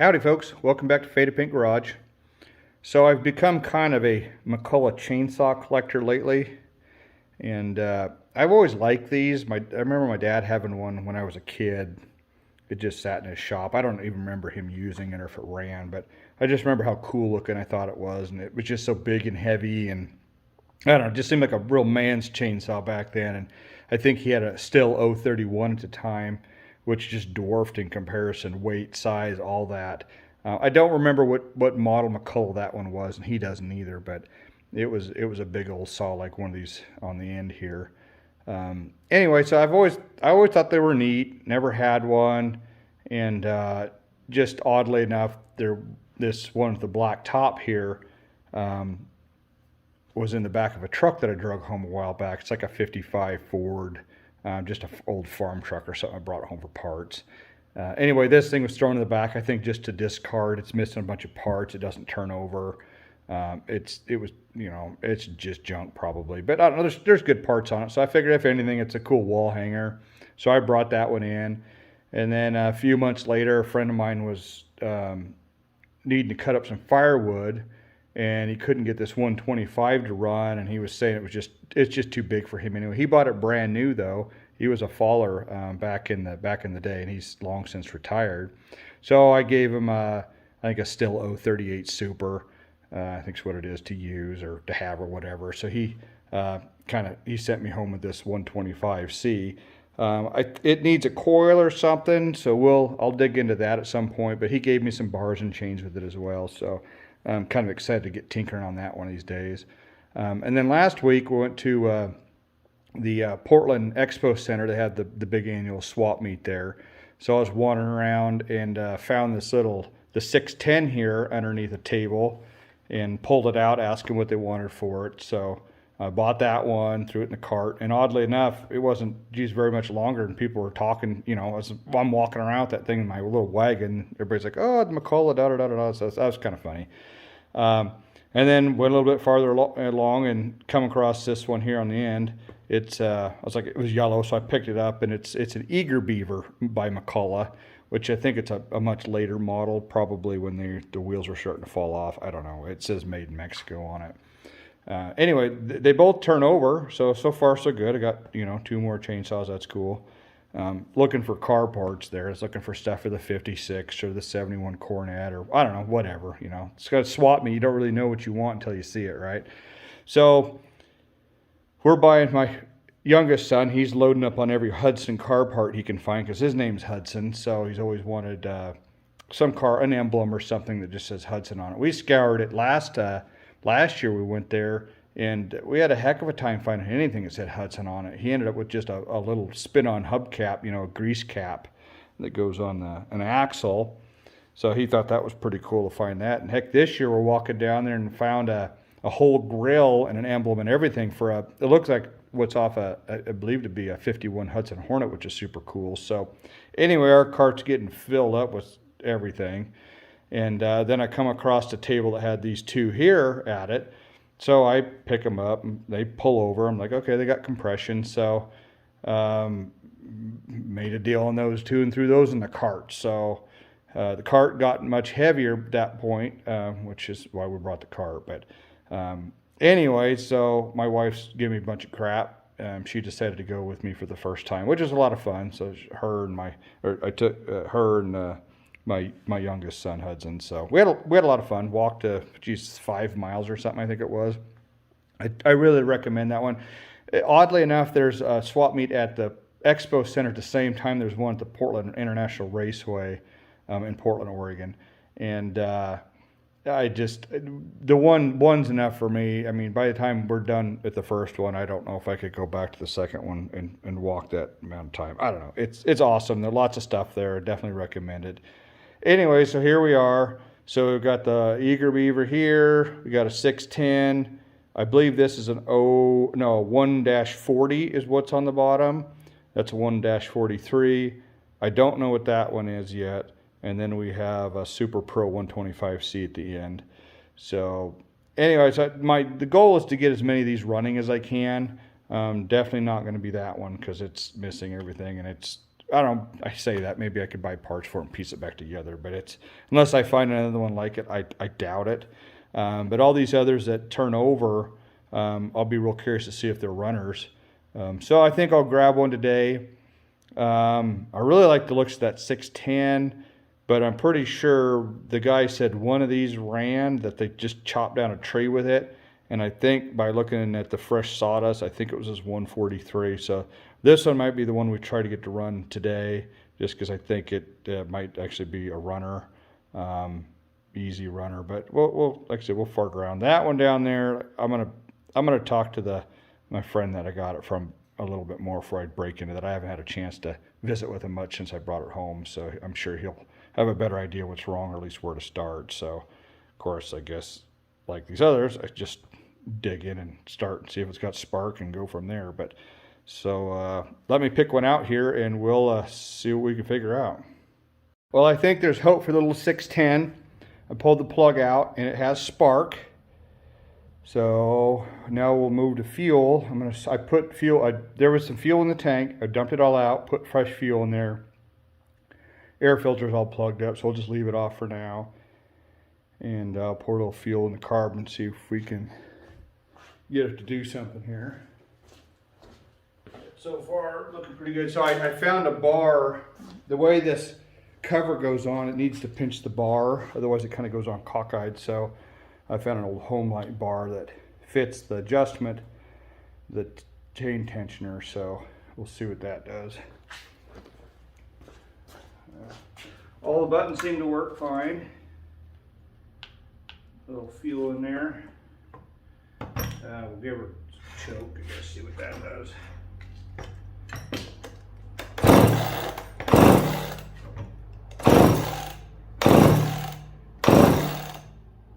Howdy folks, welcome back to Faded Pink Garage. So I've become kind of a McCULLOCH chainsaw collector lately, and I've always liked these. I remember my dad having one when I was a kid. It just sat in his shop. I don't even remember him using it or if it ran, but I just remember how cool looking I thought it was, and it was just so big and heavy, and I don't know, it just seemed like a real man's chainsaw back then. And I think he had a Stihl 031 at the time, which just dwarfed in comparison, weight, size, all that. I don't remember what model McCULLOCH that one was, and he doesn't either, but it was a big old saw like one of these on the end here. Anyway, so I always thought they were neat, never had one, and just oddly enough, this one with the black top here was in the back of a truck that I drug home a while back. It's like a 55 Ford, just an old farm truck or something I brought home for parts. Anyway, this thing was thrown in the back, I think, just to discard. It's missing a bunch of parts. It doesn't turn over. It's just junk probably. But I don't know, there's good parts on it. So I figured if anything, it's a cool wall hanger. So I brought that one in. And then a few months later, a friend of mine was needing to cut up some firewood, and he couldn't get this 125 to run, and he was saying it's just too big for him anyway. He bought it brand new though. He was a faller back in the day, and he's long since retired. So I gave him I think a Stihl 038 Super. I think is what it is to use or to have or whatever. So he he sent me home with this 125C. It needs a coil or something, so I'll dig into that at some point. But he gave me some bars and chains with it as well, so I'm kind of excited to get tinkering on that one of these days. And then last week we went to the Portland Expo Center. They had the big annual swap meet there. So I was wandering around and found the 610 here underneath a table and pulled it out, asking what they wanted for it. So I bought that one, threw it in the cart, and oddly enough, it wasn't very much longer, and people were talking, as I'm walking around with that thing in my little wagon. Everybody's like, oh, the McCULLOCH, da-da-da-da-da. So that was kind of funny. And then went a little bit farther along and come across this one here on the end. It was yellow, so I picked it up, and it's an Eager Beaver by McCULLOCH, which I think it's a much later model, probably when the wheels were starting to fall off. I don't know. It says made in Mexico on it. Anyway, they both turn over, so far so good. I got 2 more chainsaws. That's cool. Looking for car parts there. I was looking for stuff for the 56 or the 71 Cornet, or I don't know, whatever. It's got to swap me. You don't really know what you want until you see it, right? So we're buying my youngest son. He's loading up on every Hudson car part he can find because his name's Hudson. So he's always wanted some car, an emblem or something that just says Hudson on it. We scoured it last year. We went there, and we had a heck of a time finding anything that said Hudson on it. He ended up with just a little spin-on hubcap, a grease cap that goes on an axle. So he thought that was pretty cool to find that. And heck, this year we're walking down there and found a whole grill and an emblem and everything for it looks like what's off I believe to be a 51 Hudson Hornet, which is super cool. So anyway, our cart's getting filled up with everything. And then I come across a table that had these 2 here at it. So I pick them up, and they pull over. I'm like, okay, they got compression. So made a deal on those 2 and threw those in the cart. So the cart got much heavier at that point, which is why we brought the cart. But anyway, so my wife's giving me a bunch of crap. She decided to go with me for the first time, which was a lot of fun. So I took her and my youngest son Hudson. So we had a lot of fun. Walked 5 miles or something, I think it was. I really recommend that one. Oddly enough, there's a swap meet at the Expo Center at the same time. There's one at the Portland International Raceway in Portland, Oregon, and the one's enough for me. I mean, by the time we're done at the first one, I don't know if I could go back to the second one and walk that amount of time. I don't know. It's awesome. There's lots of stuff there. Definitely recommend it. Anyway, so here we are. So we've got the Eager Beaver here. We got a 610. I believe this is 1-40 is what's on the bottom. That's a 1-43. I don't know what that one is yet. And then we have a superpro 125C at the end. So anyways, the goal is to get as many of these running as I can. Definitely not going to be that one because it's missing everything, and it's I don't, I say that, maybe I could buy parts for it and piece it back together, but it's, unless I find another one like it, I doubt it. But all these others that turn over, I'll be real curious to see if they're runners. So I think I'll grab one today. I really like the looks of that 610, but I'm pretty sure the guy said one of these ran, that they just chopped down a tree with it. And I think by looking at the fresh sawdust, I think it was this 143. So this one might be the one we try to get to run today, just because I think it might actually be a runner, easy runner. But we'll like I said, we'll fart around that one down there. I'm gonna talk to my friend that I got it from a little bit more before I break into that. I haven't had a chance to visit with him much since I brought it home, so I'm sure he'll have a better idea what's wrong, or at least where to start. So, of course, I guess like these others, I just dig in and start and see if it's got spark and go from there. But so let me pick one out here and we'll see what we can figure out. Well, I think there's hope for the little 610. I pulled the plug out and it has spark. So now we'll move to fuel. I put fuel, there was some fuel in the tank. I dumped it all out, put fresh fuel in there. Air filter's all plugged up, so we'll just leave it off for now. And I'll pour a little fuel in the carb and see if we can get it to do something here. So far, looking pretty good. So I found a bar. The way this cover goes on, it needs to pinch the bar, otherwise it kind of goes on cockeyed. So I found an old Home-Light bar that fits the adjustment, the chain tensioner, so we'll see what that does. All the buttons seem to work fine. A little fuel in there. We'll give her a choke and just see what that does.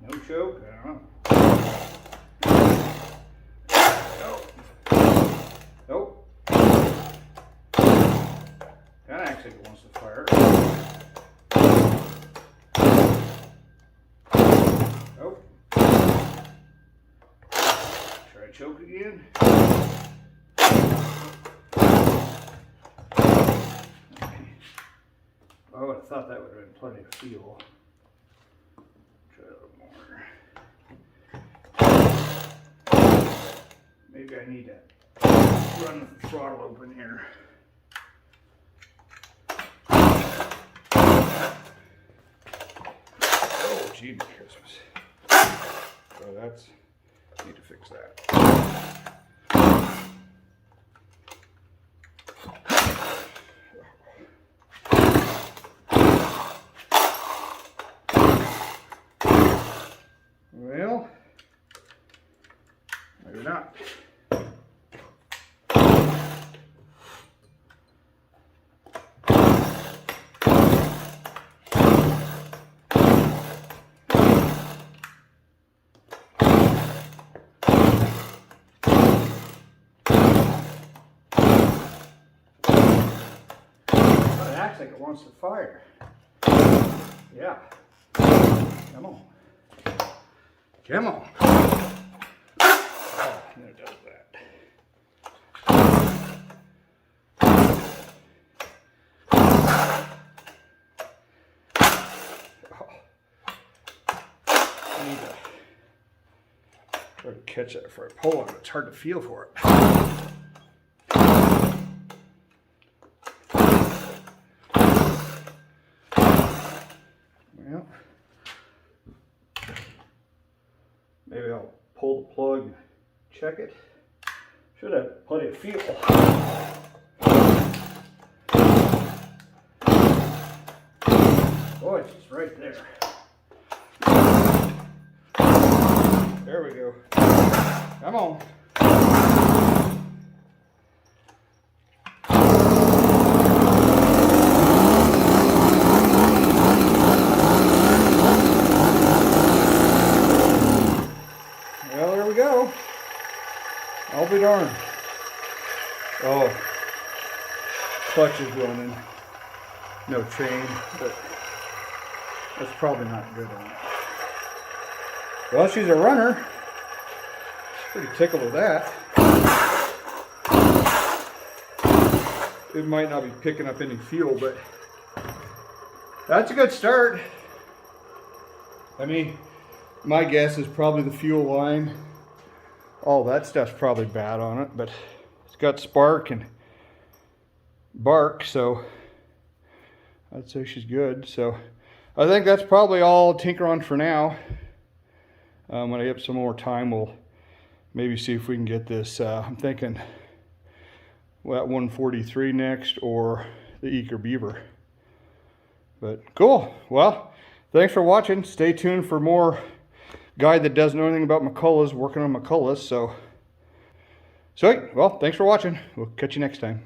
No choke? I don't know. Nope. That actually wants to fire. Nope. Try choke again. I would have thought that would have been plenty of fuel. Try a little more. Maybe I need to run the throttle open here. Oh, gee, Christmas. So that's, need to fix that. Well, maybe not. It acts like it wants to fire. Yeah. Come on. Come on. Oh, there it does that. Oh. I need to try to catch it before I pull on it. It's hard to feel for it. Well, maybe I'll pull the plug and check it. Should have plenty of fuel. Boy, it's just right there. There we go. Come on. Well, there we go. I'll be darned. Oh, clutch is running. No chain, but that's probably not good on it. Well, she's a runner. Pretty tickled with that. it might not be picking up any fuel, but that's a good start. I mean, my guess is probably the fuel line. All that stuff's probably bad on it, but it's got spark and bark, so I'd say she's good. So I think that's probably all I'll tinker on for now. When I get some more time, we'll maybe see if we can get this, I'm thinking, well, that 143 next, or the Eager Beaver. But cool. Well, thanks for watching. Stay tuned for more guy that doesn't know anything about McCULLOCHs working on McCULLOCHs. So, sweet. Well, thanks for watching. We'll catch you next time.